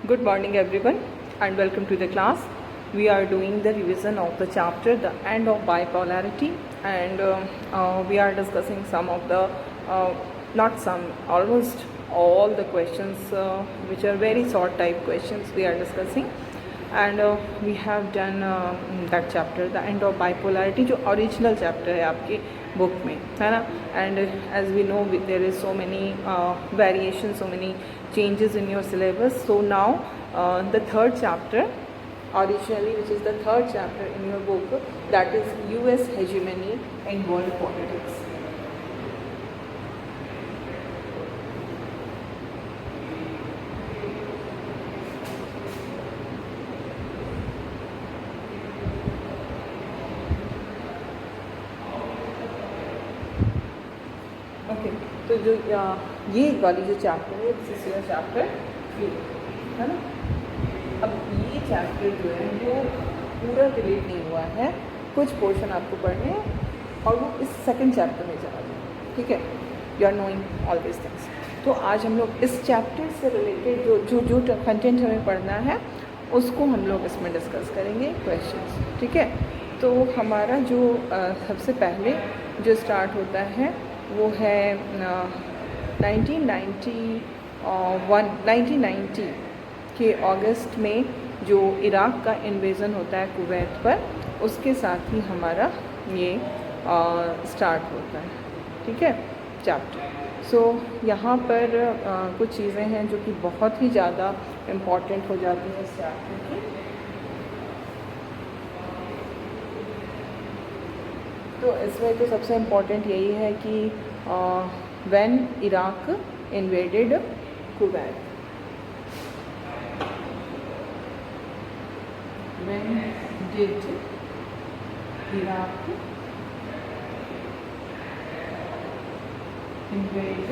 Good morning everyone and welcome to the class. We are doing the revision of the chapter The End of Bipolarity, and we are discussing some of the, not some, almost all the questions which are very short type questions we are discussing. And we have done that chapter The End of Bipolarity, जो original chapter है आपकी book में, है ना. And as we know, there is so many variations, so many changes in your syllabus. So now the third chapter originally, which is the third chapter in your book, that is US hegemony in world politics. Okay तो जो ये वाली जो chapter है, this is your chapter 3, है ना. अब ये चैप्टर जो है वो पूरा रिलेट नहीं हुआ है, कुछ पोर्शन आपको पढ़ने हैं और वो इस सेकंड चैप्टर में चला जाए. ठीक है, you are knowing all this things. तो आज हम लोग इस चैप्टर से रिलेटेड जो कंटेंट हमें पढ़ना है उसको हम लोग इसमें डिस्कस करेंगे, क्वेश्चंस. ठीक है, तो हमारा जो सबसे पहले जो स्टार्ट होता है वो है 1990 के अगस्त में जो इराक़ का इन्वेज़न होता है कुवैत पर, उसके साथ ही हमारा ये स्टार्ट होता है. ठीक है, चैप्टर. सो यहाँ पर कुछ चीज़ें हैं जो कि बहुत ही ज़्यादा इम्पॉर्टेंट हो जाती हैं इस चैप्टर की. तो इसमें तो सबसे इम्पॉर्टेंट यही है कि when Iraq invaded Kuwait, when did Iraq invade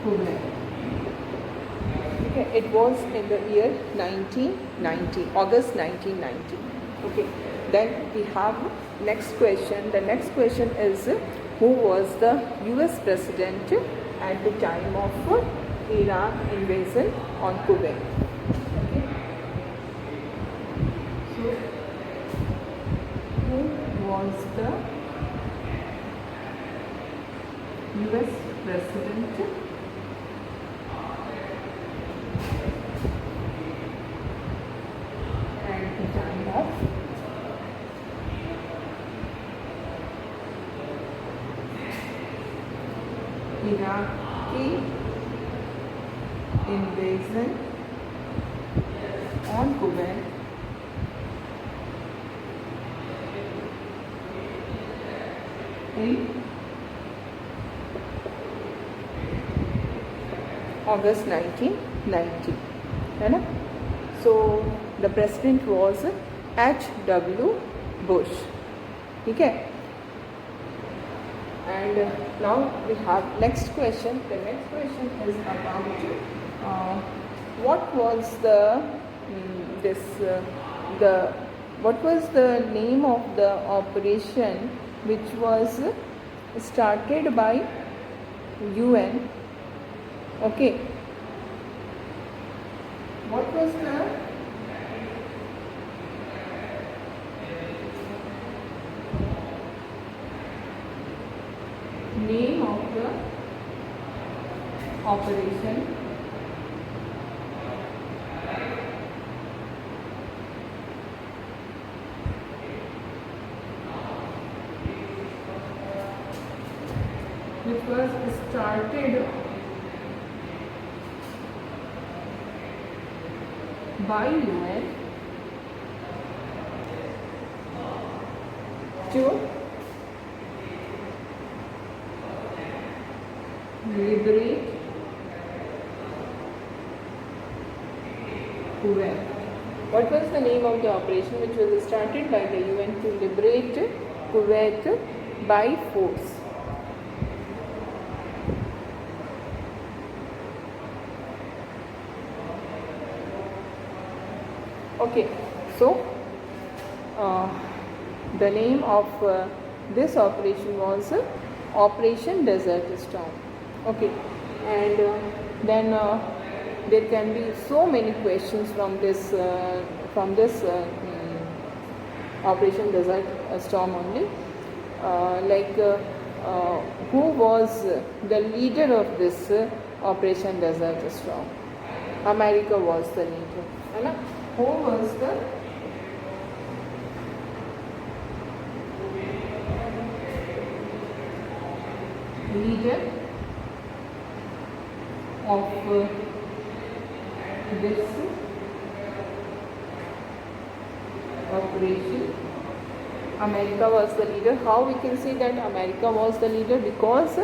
Kuwait. ठीक है, it was in the year 1990, August 1990. Okay, then we have next question. The next question is, who was the US president at the time of Iraq invasion on Kuwait? Okay, so who was the US president at the time of Iraqi invasion on Kuwait in August 1990, है ना. So the president was H.W. Bush. ठीक है. And now we have next question. The next question is about what was what was the name of the operation which was started by UN. Okay, what was the name of the operation which was started by UN to liberate Kuwait. What was the name of the operation which was started by the UN to liberate Kuwait by force? Okay, so the name of this operation was Operation Desert Storm. Okay, and then there can be so many questions from this Operation Desert Storm only. Who was the leader of this Operation Desert Storm? America was the leader. है ना? Who was the leader of this operation? America was the leader. How we can say that America was the leader? Because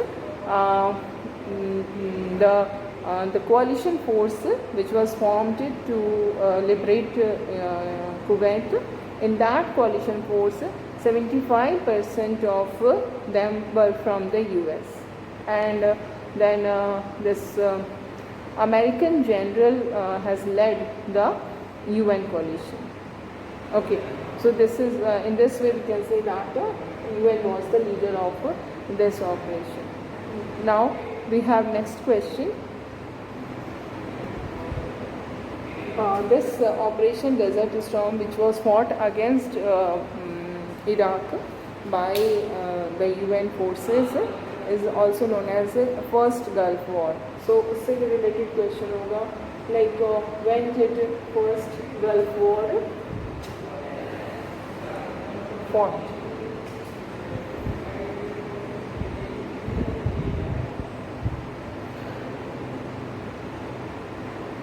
the coalition force which was formed to liberate Kuwait, in that coalition force 75% of them were from the US, and then this American general has led the UN coalition. Okay, so this is in this way we can say that UN was the leader of this operation. Now we have next question. This Operation Desert Storm, which was fought against Iraq by the UN forces, is also known as the First Gulf War. So उससे related question होगा, like when did First Gulf War fought?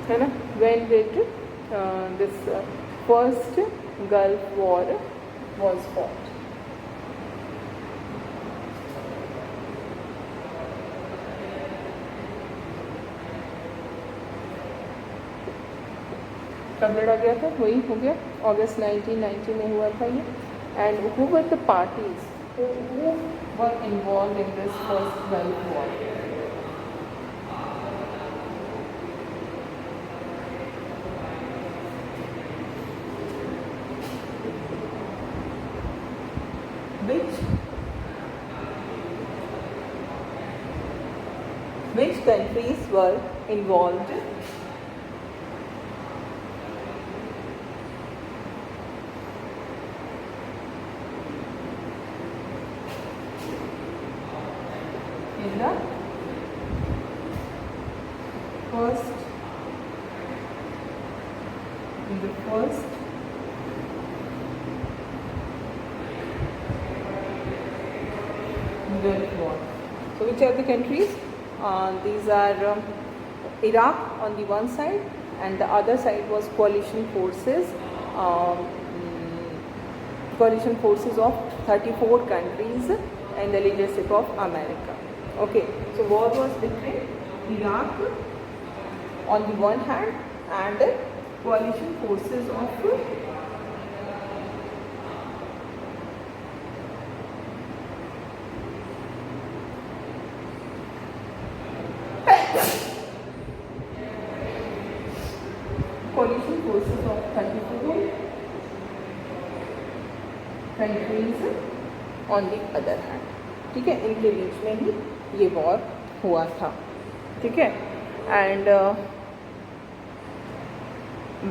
है ना? When did this First Gulf War was fought? कब लड़ा गया था? वही हो गया अगस्त 1990 में हुआ था ये. And who were the parties who were involved in this First Gulf War? Which countries were involved in the first Gulf War? So which are the countries? These are Iraq on the one side, and the other side was coalition forces of 34 countries and the leadership of America. Okay, so war was between Iraq on the one hand and coalition forces of coalition forces of 34 countries on the other hand. ठीक है, इनके बीच में ही ये war हुआ था. ठीक है, and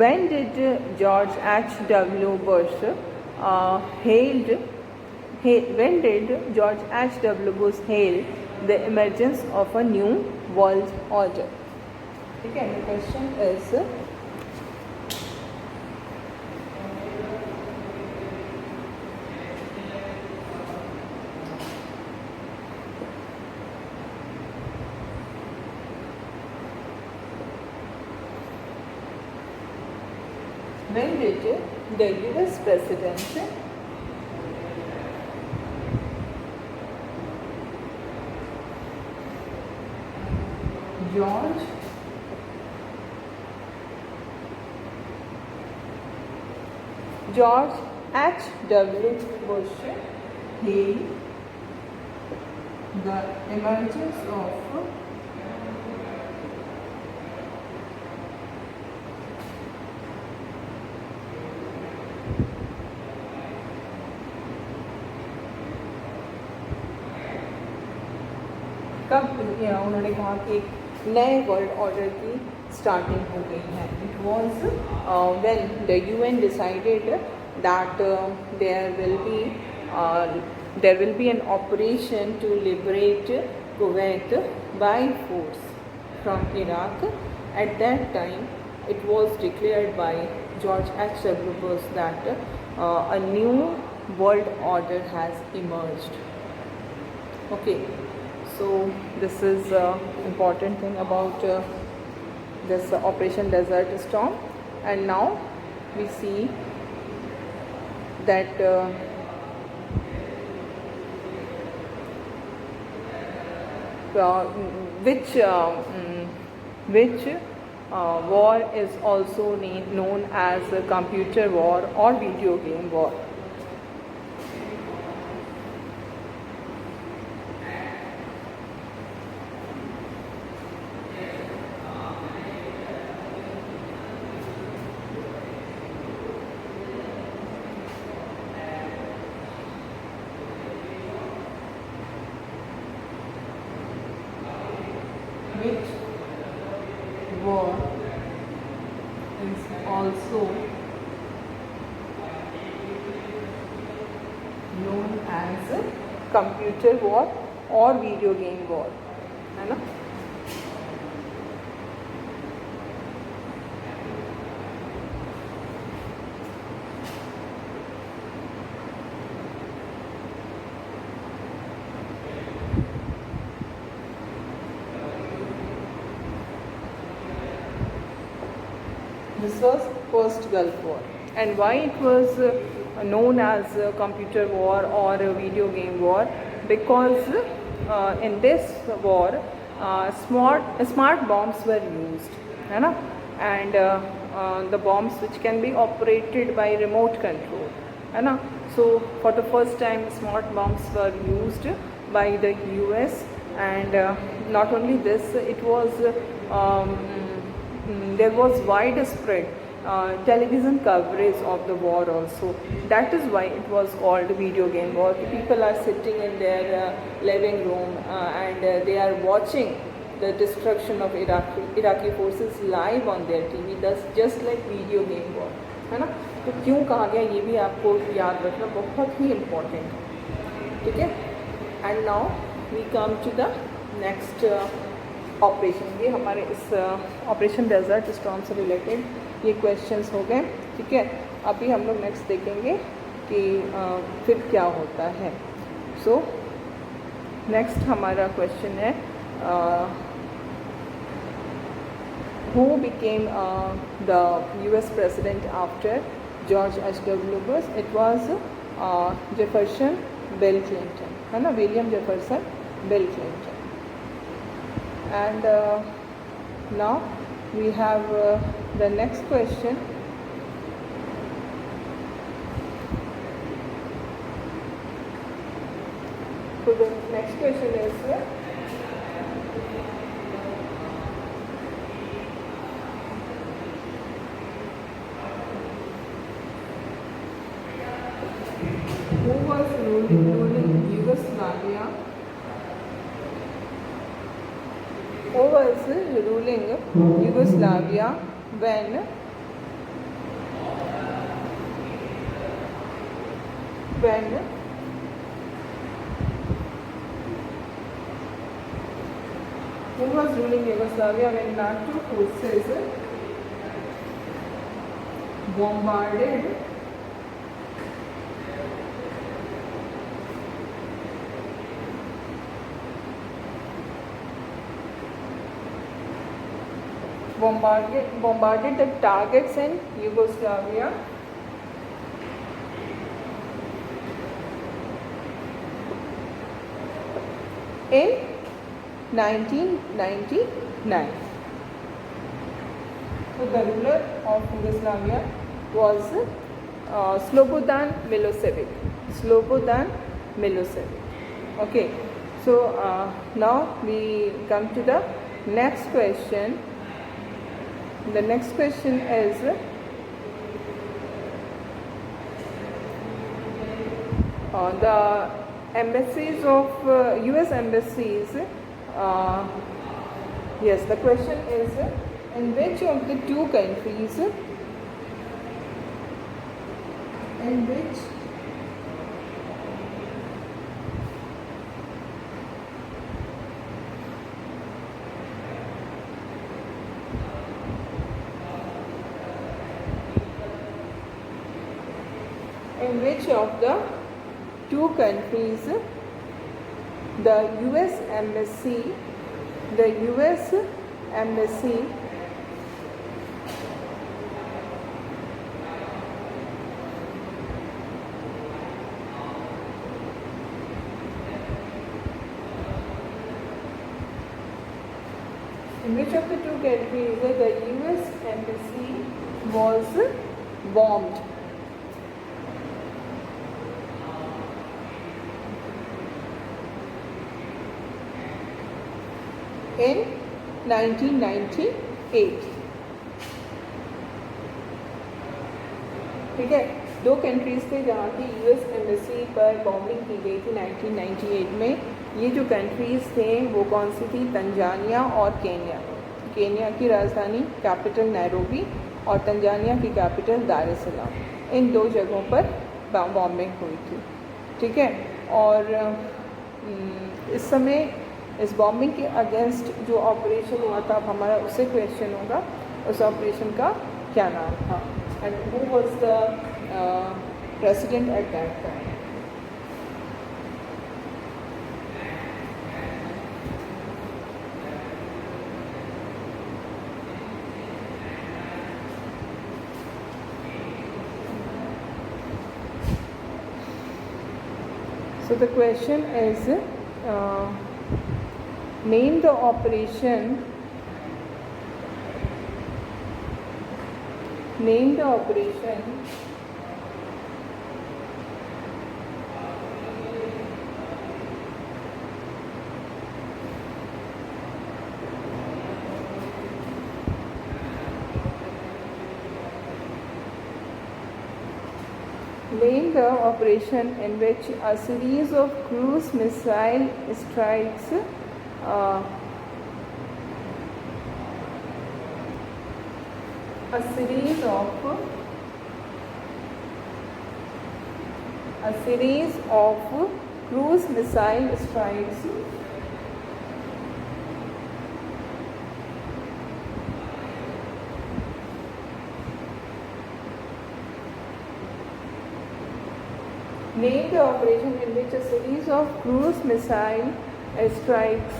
when did George H.W. Bush when did George H.W. Bush hail the emergence of a new world order? ठीक है, the question is when did the US President George H.W. Bush hailed the emergence of कब उन्होंने कहा कि नए world order की starting हो गई है. It was when the UN decided that there will be an operation to liberate Kuwait by force from Iraq. At that time, it was declared by George H.W. Bush that a new world order has emerged. Okay, so this is important thing about this Operation Desert Storm. And now we see that which war is also known as a computer war or video game war. Which war is also known as computer war or video game war, है ना. This was first Gulf War. And why it was known as computer war or video game war? Because in this war smart bombs were used, है ना, and the bombs which can be operated by remote control, है ना. So for the first time smart bombs were used by the US. And not only this, it was there was widespread television coverage of the war also. That is why it was called video game war. People are sitting in their living room and they are watching the destruction of Iraqi forces live on their TV. That's just like video game war, है ना. तो क्यों कहा गया ये भी आपको याद रखना बहुत ही इम्पोर्टेंट है, ठीक है. And now we come to the next operation. ये हमारे इस ऑपरेशन डेजर्ट स्टॉर्म से रिलेटेड ये क्वेश्चंस हो गए, ठीक है. अभी हम लोग नेक्स्ट देखेंगे कि फिर क्या होता है. सो नेक्स्ट हमारा क्वेश्चन है who became the US president after George H.W. Bush? It was Jefferson Bill Clinton, है ना, William Jefferson Bill Clinton. And now we have the next question. So the next question is who was ruling Yugoslavia? Who was ruling Yugoslavia when who was ruling Yugoslavia when NATO forces bombarded the targets in Yugoslavia in 1999. So the ruler of Yugoslavia was Slobodan Milosevic. Okay, so now we come to the next question. The next question is the embassies of US embassies Yes, the question is, in which of the two countries, in which of the two countries the US embassy in which of the two countries the US embassy was bombed? In 1998. ठीक है, दो countries थे जहाँ की US embassy पर bombing की गई थी 1998 में। ये जो कंट्रीज़ थे वो कौन सी थी? तंजानिया और केन्या। केन्या की राजधानी कैपिटल नैरोबी और तंजानिया की कैपिटल दार एस सलाम। इन दो जगहों पर बॉम्बिंग हुई थी। ठीक है, और इस समय इस बॉम्बिंग के अगेंस्ट जो ऑपरेशन हुआ था, अब हमारा उससे क्वेश्चन होगा, उस ऑपरेशन का क्या नाम था, and who was the president at that time. So the question is, name the operation in which a series of cruise missile strikes a series of cruise missile strikes name the operation in which a series of cruise missile strikes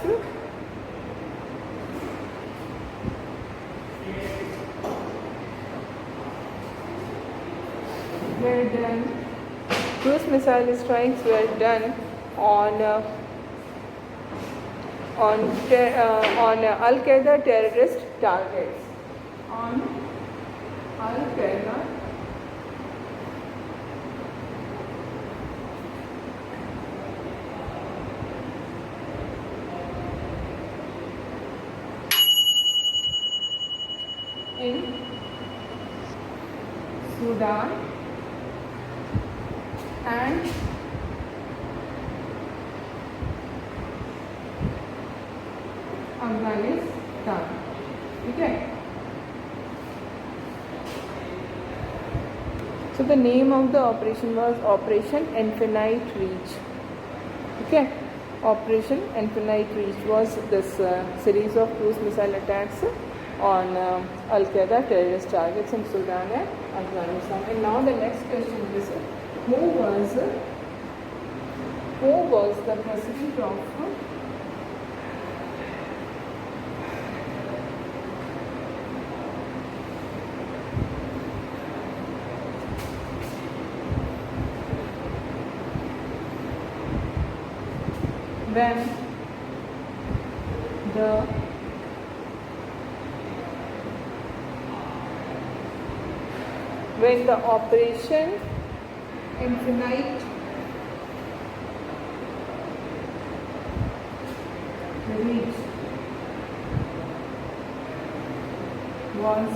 were done. Cruise missile strikes were done on Al-Qaeda terrorist targets. On Al-Qaeda in Sudan and Afghanistan. Okay. So the name of the operation was Operation Infinite Reach. Okay. Operation Infinite Reach was this series of cruise missile attacks on Al-Qaeda terrorist targets in Sudan and Afghanistan. And now the next question is, who was the president of when the Operation Infinite Reach was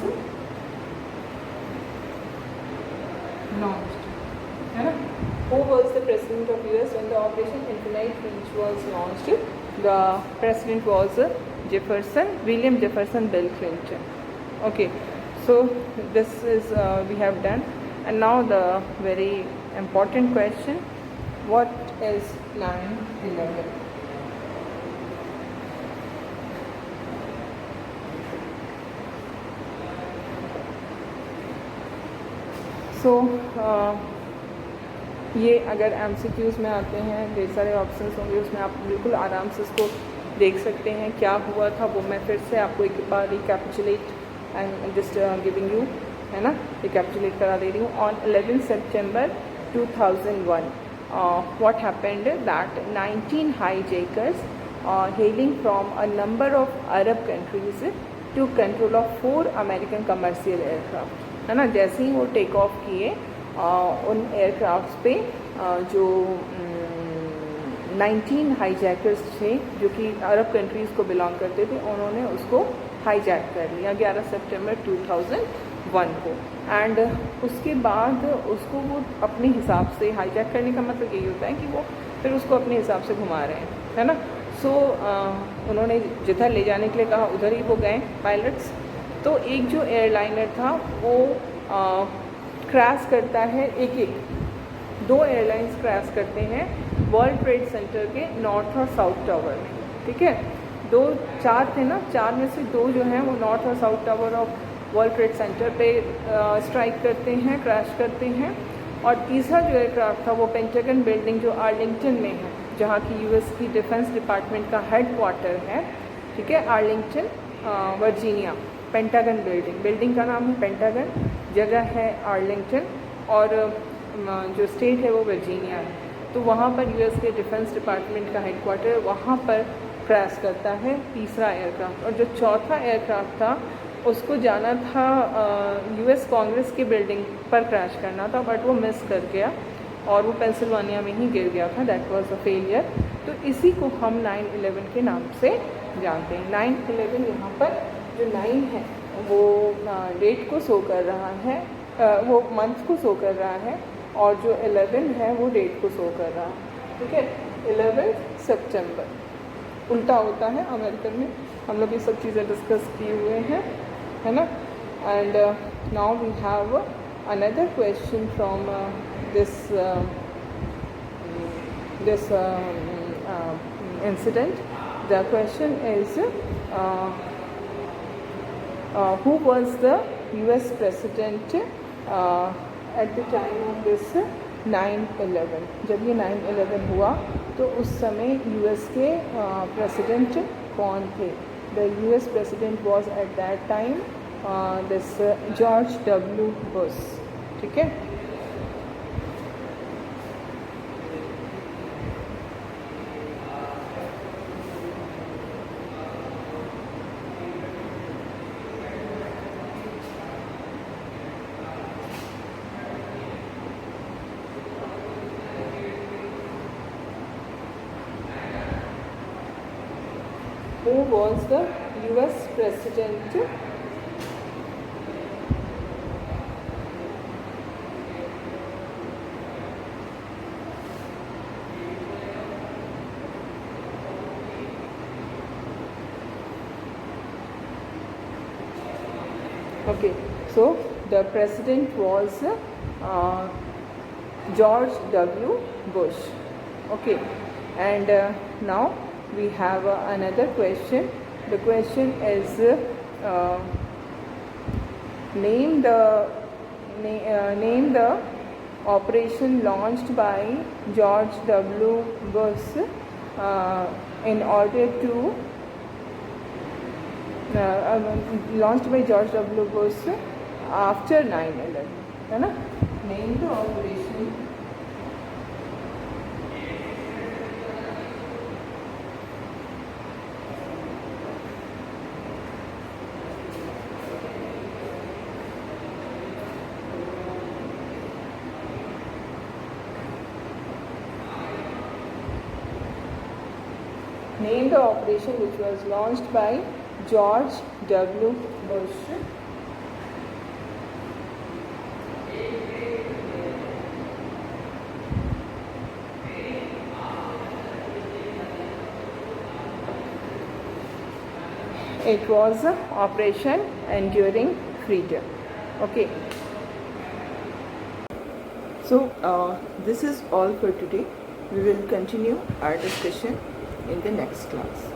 launched. Who was the president of US when the Operation Infinite Reach was launched? The president was William Jefferson Bill Clinton. Okay, so this is we have done, and now the very important question: what is 9/11? सो ये अगर MCQs में आते हैं, ढेर सारे options होंगे, उसमें आप बिल्कुल आराम से इसको देख सकते हैं क्या हुआ था। वो मैं फिर से आपको एक बार recapitulate and just giving you, है ना, रिकैपिचुलेट करा दे रही हूँ। On 11 September 2001 what happened that 19 hijackers hailing from a number of Arab countries took control of 4 American commercial aircraft, है ना। जैसे ही वो टेक ऑफ किए उन एयरक्राफ्ट पे जो 19 हाईजैकर्स थे जो कि अरब कंट्रीज़ को बिलोंग करते थे, उन्होंने उसको हाईजैक कर लिया 11 सितंबर 2001 को। एंड उसके बाद उसको वो अपने हिसाब से, हाईजैक करने का मतलब यही होता है कि वो फिर उसको अपने हिसाब से घुमा रहे हैं, है ना। सो उन्होंने जिधर ले जाने के लिए कहा उधर ही वो गए पायलट्स। तो एक जो एयरलाइनर था वो क्रैश करता है, एक 2 एयरलाइंस क्रैश करते हैं वर्ल्ड ट्रेड सेंटर के नॉर्थ और साउथ टावर में, ठीक है। 4 थे ना, 4 में से 2 जो हैं वो नॉर्थ और south tower of world trade centre पे स्ट्राइक करते हैं, क्रैश करते हैं। और तीसरा जो एयरक्राफ्ट था वो पेंटागन बिल्डिंग जो आर्लिंगटन में है, जहाँ की US की डिफेंस डिपार्टमेंट का हेड क्वार्टर है, ठीक है, आर्लिंगटन वर्जीनिया। पेंटागन बिल्डिंग का नाम है पेंटागन, जगह है आर्लिंगटन, और जो स्टेट है वो वर्जीनिया है। तो वहाँ पर US के डिफेंस डिपार्टमेंट का हेड क्वार्टर है, वहाँ पर क्रैश करता है तीसरा एयरक्राफ्ट। और जो चौथा एयरक्राफ्ट था उसको जाना था US कांग्रेस की बिल्डिंग पर क्रैश करना था, बट वो मिस कर गया और वो पेंसिल्वानिया में ही गिर गया था। That was a failure. तो इसी को हम 9/11 के नाम से जानते हैं। 9/11 यहाँ पर जो 9 है वो डेट को शो कर रहा है, वो मंथ को शो कर रहा है, और जो 11 है वो डेट को शो कर रहा है, ठीक है। 11 सितंबर उल्टा होता है अमेरिकन में। हम लोग ये सब चीज़ें डिस्कस किए हुए हैं, है ना। And now we have another question from this incident. The question is who was the US president at the time of this 9/11? जब ये 9/11 हुआ तो उस समय US के प्रेसिडेंट कौन थे? The US president was at that time this George W. Bush, ठीक है। Who was the US president Okay, so the president was George W. Bush. Okay, and now we have another question. The question is name the operation launched by George W. Bush in order to launched by George W. Bush after 9/11, है ना। Name the operation which was launched by George W. Bush It was Operation Enduring Freedom. Okay. So this is all for today. We will continue our discussion in the next class.